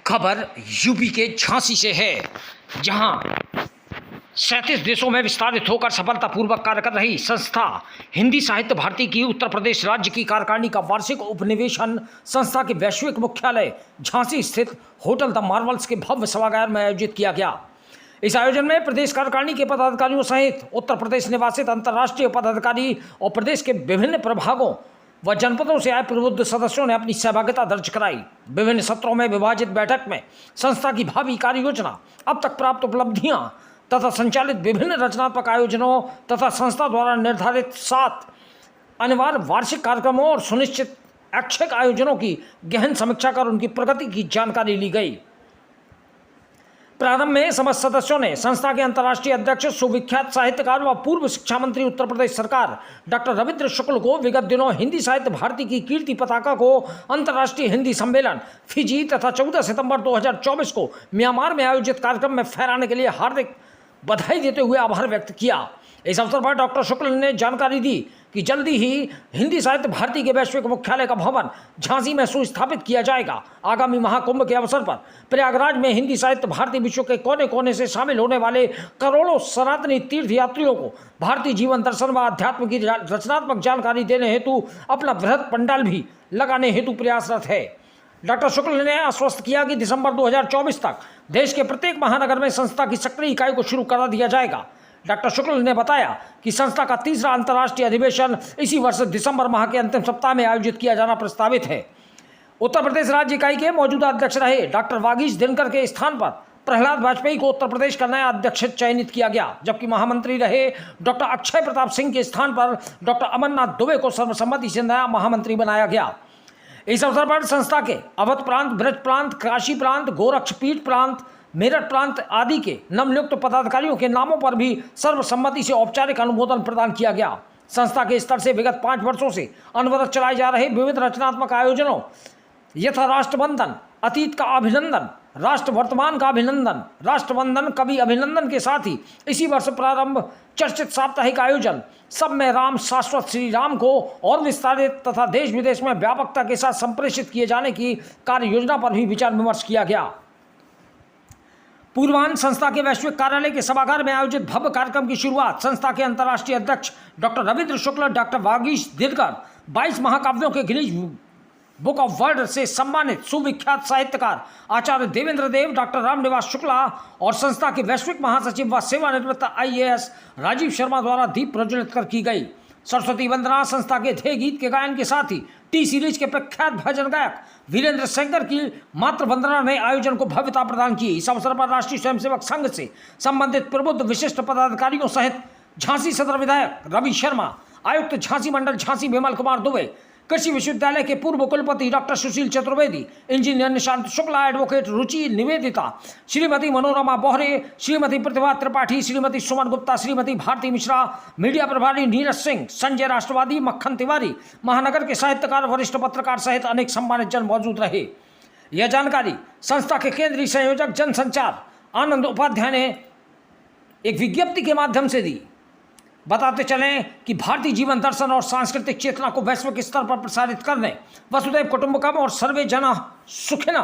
खबर यूपी के झांसी से है, जहां 37 देशों में विस्तारित होकर सफलतापूर्वक कार्य कर रही संस्था हिंदी साहित्य भारती की उत्तर प्रदेश राज्य की कार्यकारिणी का वार्षिक उपनिवेशन संस्था के वैश्विक मुख्यालय झांसी स्थित होटल द मार्वल्स के भव्य सभागार में आयोजित किया गया। इस आयोजन में प्रदेश कार्यकारिणी के पदाधिकारियों सहित उत्तर प्रदेश निवासित अंतर्राष्ट्रीय पदाधिकारी और प्रदेश के विभिन्न प्रभागों व जनपदों से आए प्रबुद्ध सदस्यों ने अपनी सहभागिता दर्ज कराई। विभिन्न सत्रों में विभाजित बैठक में संस्था की भावी कार्य योजना, अब तक प्राप्त उपलब्धियां तथा संचालित विभिन्न रचनात्मक आयोजनों तथा संस्था द्वारा निर्धारित 7 अनिवार्य वार्षिक कार्यक्रमों और सुनिश्चित ऐच्छिक आयोजनों की गहन समीक्षा कर उनकी प्रगति की जानकारी ली गई। प्रारंभ में समस्त सदस्यों ने संस्था के अंतर्राष्ट्रीय अध्यक्ष, सुविख्यात साहित्यकार व पूर्व शिक्षा मंत्री उत्तर प्रदेश सरकार डॉक्टर रविंद्र शुक्ल को विगत दिनों हिंदी साहित्य भारती की कीर्ति पताका को अंतर्राष्ट्रीय हिंदी सम्मेलन फिजी तथा 14 सितंबर 2024 को म्यांमार में आयोजित कार्यक्रम में फहराने के लिए हार्दिक बधाई देते हुए आभार व्यक्त किया। इस अवसर पर डॉक्टर शुक्ल ने जानकारी दी कि जल्दी ही हिंदी साहित्य भारती के वैश्विक मुख्यालय का भवन झांसी में सुस्थापित किया जाएगा। आगामी महाकुंभ के अवसर पर प्रयागराज में हिंदी साहित्य भारती विश्व के कोने कोने से शामिल होने वाले करोड़ों सनातनी तीर्थ यात्रियों को भारतीय जीवन दर्शन व अध्यात्म की रचनात्मक जानकारी देने हेतु अपना बृहद पंडाल भी लगाने हेतु प्रयासरत है। डॉक्टर शुक्ल ने आश्वस्त किया कि दिसंबर 2024 तक देश के प्रत्येक महानगर में संस्था की सक्रिय इकाई को शुरू करा दिया जाएगा। डॉक्टर शुक्ल ने बताया कि संस्था का तीसरा अंतर्राष्ट्रीय अधिवेशन इसी वर्ष दिसंबर माह के अंतिम सप्ताह में आयोजित किया जाना प्रस्तावित है। उत्तर प्रदेश राज्य इकाई के मौजूदा अध्यक्ष रहे डॉक्टर वागीश दिनकर के स्थान पर प्रहलाद वाजपेयी को उत्तर प्रदेश का नया अध्यक्ष चयनित किया गया, जबकि महामंत्री रहे डॉक्टर अक्षय प्रताप सिंह के स्थान पर डॉक्टर अमरनाथ दुबे को सर्वसम्मति से नया महामंत्री बनाया गया। इस अवसर पर संस्था के अवध प्रांत, ब्रज प्रांत, काशी प्रांत, गोरक्षपीठ प्रांत, मेरठ प्रांत आदि के नवनियुक्त पदाधिकारियों के नामों पर भी सर्वसम्मति से औपचारिक अनुमोदन प्रदान किया गया। संस्था के स्तर से विगत 5 वर्षों से अनवरत चलाए जा रहे विविध रचनात्मक आयोजनों यथा राष्ट्रवंदन, अतीत का अभिनंदन, राष्ट्र वर्तमान का अभिनंदन, राष्ट्रवंदन, कवि अभिनंदन के साथ ही इसी वर्ष प्रारंभ चर्चित साप्ताहिक आयोजन सब में राम, शाश्वत श्री राम को और विस्तारित तथा देश विदेश में व्यापकता के साथ संप्रेषित किए जाने की कार्य योजना पर भी विचार विमर्श किया गया। पूर्वांचल संस्था के वैश्विक कार्यालय के सभागार में आयोजित भव्य कार्यक्रम की शुरुआत संस्था के अंतर्राष्ट्रीय अध्यक्ष डॉक्टर रविंद्र शुक्ल, डॉक्टर वागीश दिनकर, 22 महाकाव्यों के गिनीज बुक ऑफ वर्ल्ड से सम्मानित सुविख्यात साहित्यकार आचार्य देवेंद्र देव, डॉक्टर रामनिवास शुक्ला और संस्था के वैश्विक महासचिव व सेवानिवृत्त IAS राजीव शर्मा द्वारा दीप प्रज्वलित कर की गई। सरस्वती वंदना संस्था के ध्येय गीत के गायन के साथ ही टी सीरीज के प्रख्यात भजन गायक वीरेंद्र शंकर की मातृ वंदना ने आयोजन को भव्यता प्रदान की। इस अवसर पर राष्ट्रीय स्वयंसेवक संघ से संबंधित प्रबुद्ध विशिष्ट पदाधिकारियों सहित झांसी सदर विधायक रवि शर्मा, आयुक्त झांसी मंडल झांसी विमल कुमार दुबे, कृषि विश्वविद्यालय के पूर्व कुलपति डॉक्टर सुशील चतुर्वेदी, इंजीनियर निशांत शुक्ला, एडवोकेट रुचि निवेदिता, श्रीमती मनोरमा बोहरे, श्रीमती प्रतिभा त्रिपाठी, श्रीमती सुमन गुप्ता, श्रीमती भारती मिश्रा, मीडिया प्रभारी नीरज सिंह, संजय राष्ट्रवादी, मक्खन तिवारी, महानगर के साहित्यकार, वरिष्ठ पत्रकार सहित अनेक सम्मानित जन मौजूद रहे। यह जानकारी संस्था के केंद्रीय संयोजक जनसंचार आनंद उपाध्याय ने एक विज्ञप्ति के माध्यम से दी। बताते चलें कि भारतीय जीवन दर्शन और सांस्कृतिक चेतना को वैश्विक स्तर पर प्रसारित करने, वसुधैव कुटुंबकम और सर्वे जना सुखिना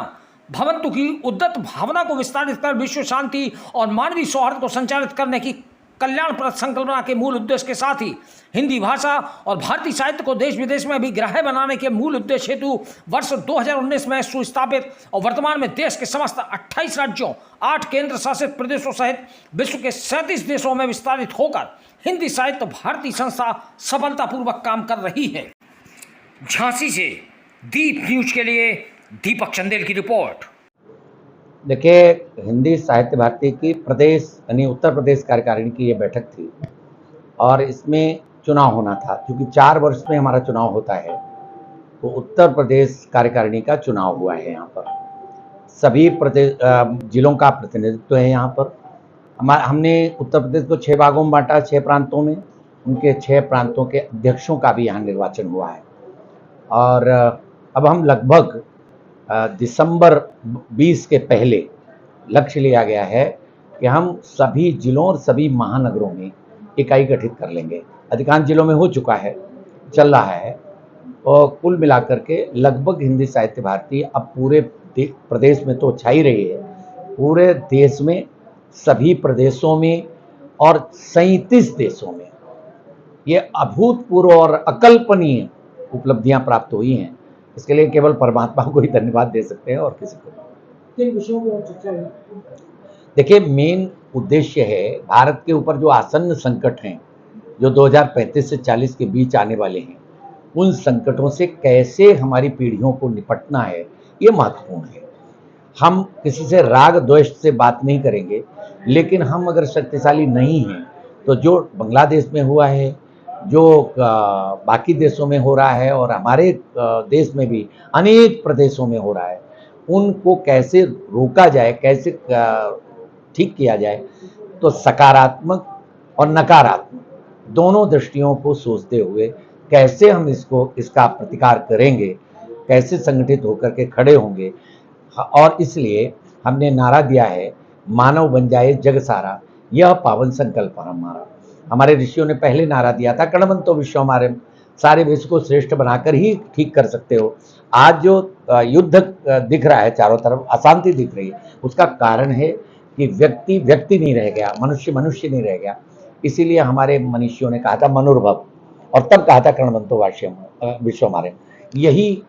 भवन्तु की उद्दत भावना को विस्तारित कर विश्व शांति और मानवीय सौहार्द को संचालित करने की कल्याणप्रद संकल्पना के मूल उद्देश्य के साथ ही हिंदी भाषा और भारतीय साहित्य को देश विदेश में भी ग्राह्य बनाने के मूल उद्देश्य हेतु वर्ष 2019 में सुस्थापित और वर्तमान में देश के समस्त 28 राज्यों, 8 केंद्र शासित प्रदेशों सहित विश्व के 37 देशों में विस्तारित होकर हिंदी साहित्य भारती संस्था सफलतापूर्वक काम कर रही है। झांसी से दीप न्यूज के लिए दीपक चंदेल की रिपोर्ट। देखिए, हिंदी साहित्य भारती की प्रदेश यानी उत्तर प्रदेश कार्यकारिणी की ये बैठक थी और इसमें चुनाव होना था। क्योंकि 4 वर्ष में हमारा चुनाव होता है, तो उत्तर प्रदेश कार्यकारिणी का चुनाव हुआ है। यहाँ पर सभी प्रदेश जिलों का प्रतिनिधित्व है। यहाँ पर हमने उत्तर प्रदेश को 6 भागों में बांटा, 6 प्रांतों में। उनके 6 प्रांतों के अध्यक्षों का भी यहाँ निर्वाचन हुआ है और अब हम लगभग दिसंबर 20 के पहले लक्ष्य लिया गया है कि हम सभी जिलों और सभी महानगरों में इकाई गठित कर लेंगे। अधिकांश जिलों में हो चुका है, चल रहा है। और कुल मिलाकर के लगभग हिंदी साहित्य भारती अब पूरे प्रदेश में तो छाई रही है, पूरे देश में सभी प्रदेशों में और 37 देशों में ये अभूतपूर्व और अकल्पनीय उपलब्धियां प्राप्त हुई हैं। इसके लिए केवल परमात्मा को ही धन्यवाद दे सकते हैं और किसी को नहीं। किन विषयों पर चर्चा हुई? देखिए, मेन उद्देश्य है भारत के ऊपर जो आसन्न संकट हैं, जो 2035 से 40 के बीच आने वाले हैं, उन संकटों से कैसे हमारी पीढ़ियों को निपटना है, ये महत्वपूर्ण है। हम किसी से राग द्वेष से बात नहीं करेंगे, लेकिन हम अगर शक्तिशाली नहीं हैं तो जो बांग्लादेश में हुआ है, जो बाकी देशों में हो रहा है और हमारे देश में भी अनेक प्रदेशों में हो रहा है, उनको कैसे रोका जाए, कैसे ठीक किया जाए, तो सकारात्मक और नकारात्मक दोनों दृष्टियों को सोचते हुए कैसे हम इसका प्रतिकार करेंगे, कैसे संगठित होकर के खड़े होंगे। और इसलिए हमने नारा दिया है, मानव बन जाए जग सारा, यह पावन संकल्प हमारे ऋषियों ने पहले नारा दिया था, कर्णवंतो विश्व हमारे, सारे विश्व को श्रेष्ठ बनाकर ही ठीक कर सकते हो। आज जो युद्ध दिख रहा है चारों तरफ, अशांति दिख रही है, उसका कारण है कि व्यक्ति व्यक्ति नहीं रह गया, मनुष्य मनुष्य नहीं रह गया। इसीलिए हमारे मनीषियों ने कहा था मनुर्भव, और तब कहा था कर्णवंतो विश्व हमारे। यही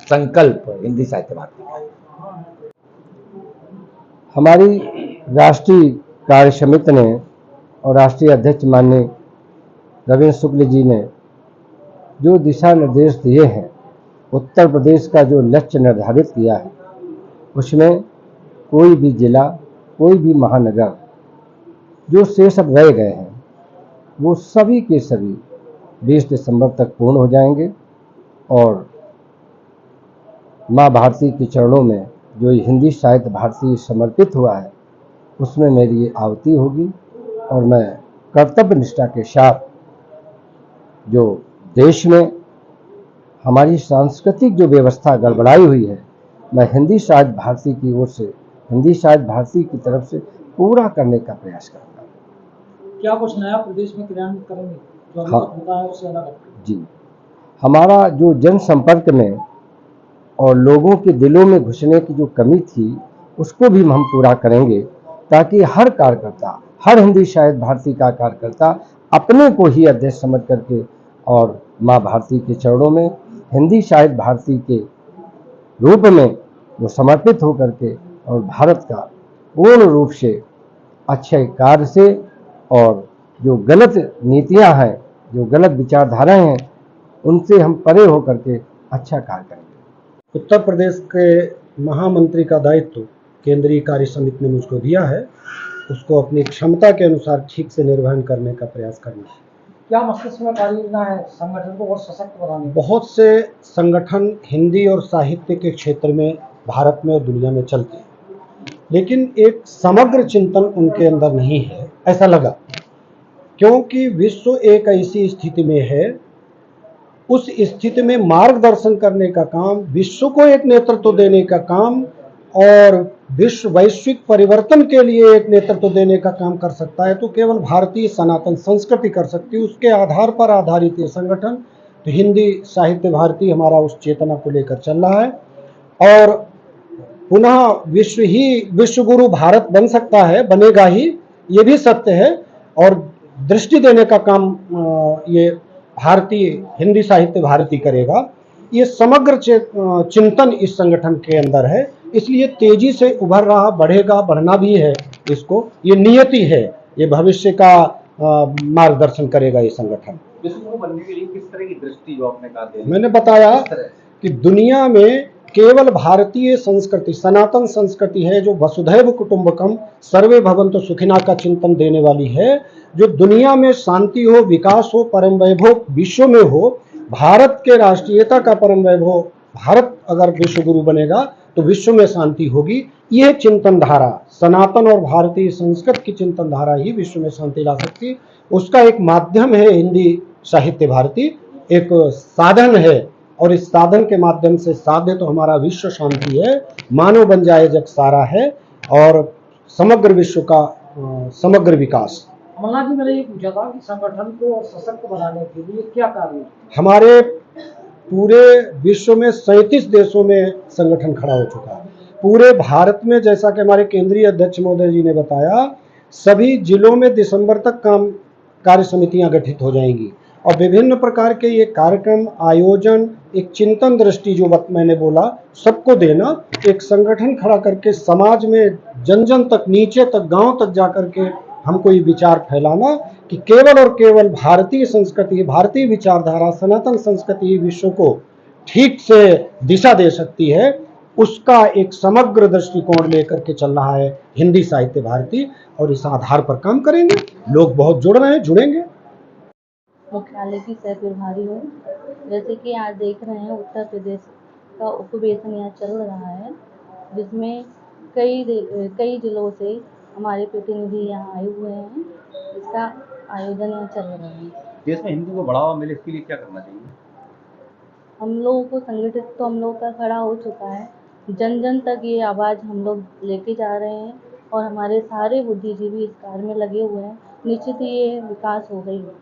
संकल्प हिंदी साहित्य भारती का है। हमारी राष्ट्रीय कार्य समिति ने और राष्ट्रीय अध्यक्ष माननीय रविंद्र शुक्ल जी ने जो दिशा निर्देश दिए हैं, उत्तर प्रदेश का जो लक्ष्य निर्धारित किया है, उसमें कोई भी जिला, कोई भी महानगर जो शेष अब रह गए हैं, वो सभी के सभी 20 दिसंबर तक पूर्ण हो जाएंगे। और माँ भारती के चरणों में जो हिंदी साहित्य भारती समर्पित हुआ है, उसमें मेरी आहुति होगी और मैं कर्तव्य निष्ठा के साथ जो देश में हमारी सांस्कृतिक जो व्यवस्था गड़बड़ाई हुई है, मैं हिंदी साहित्य भारती की ओर से, हिंदी साहित्य भारती की तरफ से पूरा करने का प्रयास करूँगा। क्या कुछ नया प्रदेश में क्रियान्वित करेंगे जो हाँ, होता है उससे अलग? जी, हमारा जो जनसंपर्क में और लोगों के दिलों में घुसने की जो कमी थी, उसको भी हम पूरा करेंगे, ताकि हर कार्यकर्ता, हर हिंदी साहित्य भारती का कार्यकर्ता अपने को ही अध्यक्ष समझ करके और माँ भारती के चरणों में हिंदी साहित्य भारती के रूप में वो समर्पित होकर के और भारत का पूर्ण रूप से अच्छे कार्य से, और जो गलत नीतियां हैं, जो गलत विचारधाराएं हैं, उनसे हम परे होकर के अच्छा कार्य करेंगे। उत्तर प्रदेश के महामंत्री का दायित्व केंद्रीय कार्य समिति ने मुझको दिया है, उसको अपनी क्षमता के अनुसार ठीक से निर्वहन करने का प्रयास करना है। क्या मस्तिष्क में कार्य योजना है संगठन को और सशक्त बनाने की? बहुत से संगठन हिंदी और साहित्य के क्षेत्र में भारत में और दुनिया में चलते हैं, लेकिन एक समग्र चिंतन उनके अंदर नहीं है, ऐसा लगा। क्योंकि विश्व एक ऐसी स्थिति में है, उस स्थिति में मार्गदर्शन करने का काम, विश्व को एक नेतृत्व देने का काम और विश्व वैश्विक परिवर्तन के लिए एक नेतृत्व देने का काम कर सकता है तो केवल भारतीय सनातन संस्कृति कर सकती है। उसके आधार पर आधारित ये संगठन, तो हिंदी साहित्य भारती हमारा उस चेतना को लेकर चल रहा है। और पुनः विश्व गुरु भारत बन सकता है, बनेगा ही, ये भी सत्य है। और दृष्टि देने का काम ये भारतीय हिंदी साहित्य भारती करेगा। ये समग्र चिंतन इस संगठन के अंदर है, इसलिए तेजी से उभर रहा, बढ़ेगा, बढ़ना भी है। इसको ये नियति है, ये भविष्य का मार्गदर्शन करेगा ये संगठन। विश्व गुरु बनने के लिए किस तरह की दृष्टि जो आपने कहा देनी? मैंने बताया कि दुनिया में केवल भारतीय संस्कृति, सनातन संस्कृति है जो वसुधैव कुटुंबकम सर्वे भवन्तु सुखिना का चिंतन देने वाली है, जो दुनिया में शांति हो, विकास हो, परम वैभव विश्व में हो, भारत के राष्ट्रीयता का परम वैभव। भारत अगर विश्व गुरु बनेगा तो विश्व में शांति होगी। यह चिंतन धारा, सनातन और भारतीय संस्कृत की चिंतन धारा ही विश्व में शांति ला सकती है। उसका एक माध्यम है हिंदी साहित्य भारती, एक साधन है, और इस साधन के माध्यम से साध्य तो हमारा विश्व शांति है, मानव बन जाए जग सारा है, और समग्र विश्व का समग्र विकास। अमरनाथ जी, मैंने ये पूछा था कि संगठन को और सशक्त बनाने के लिए क्या कार्य? हमारे पूरे विश्व में 37 देशों में संगठन खड़ा हो चुका है। पूरे भारत में, जैसा कि हमारे केंद्रीय अध्यक्ष महोदय जी ने बताया, सभी जिलों में दिसंबर तक कार्य समितियां गठित हो जाएंगी और विभिन्न प्रकार के ये कार्यक्रम आयोजन, एक चिंतन दृष्टि जो मैंने बोला सबको देना, एक संगठन खड़ा करके समाज में जन जन तक, नीचे तक, गांव तक जाकर के हमको ये विचार फैलाना कि केवल और केवल भारतीय संस्कृति, भारतीय विचारधारा, सनातन संस्कृति ही विश्व को ठीक से दिशा दे सकती है, उसका एक समग्र दृष्टिकोण लेकर के चल रहा है हिंदी साहित्य भारती। और इस आधार पर काम करेंगे, लोग बहुत जुड़ रहे हैं, जुड़ेंगे। मुख्यालय की सह प्रभारी हूँ। जैसे कि आज देख रहे हैं उत्तर प्रदेश का उपवेशन यहाँ चल रहा है, जिसमें कई जिलों से हमारे प्रतिनिधि यहाँ आए हुए हैं। इसका आयोजन यहाँ चल रहा है। देश में हिंदी को बढ़ावा मिले, इसके लिए क्या करना चाहिए? हम लोगों को संगठित तो हम लोग का खड़ा हो चुका है, जन जन तक ये आवाज़ हम लोग लेके जा रहे हैं और हमारे सारे बुद्धिजीवी इस कार्य में लगे हुए हैं। निश्चित ही ये विकास हो गई है।